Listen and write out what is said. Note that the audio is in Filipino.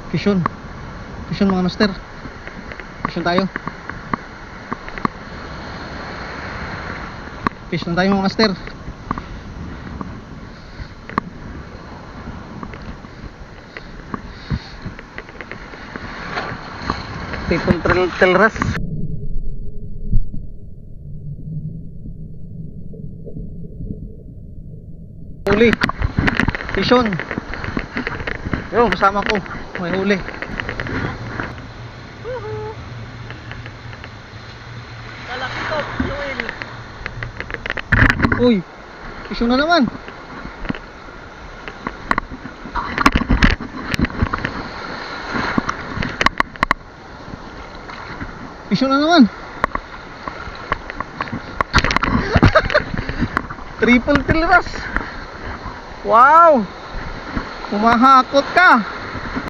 Fishon. Fishon mga master. Fishon tayo. Fishon tayo mga master. Tipong telras. Huli. Fishon. Yo, kasama ko. May huli. Lalaki to, Joel. Uy, fishon na naman. Fishon na naman. Triple tilras. Wow, humahakot ka.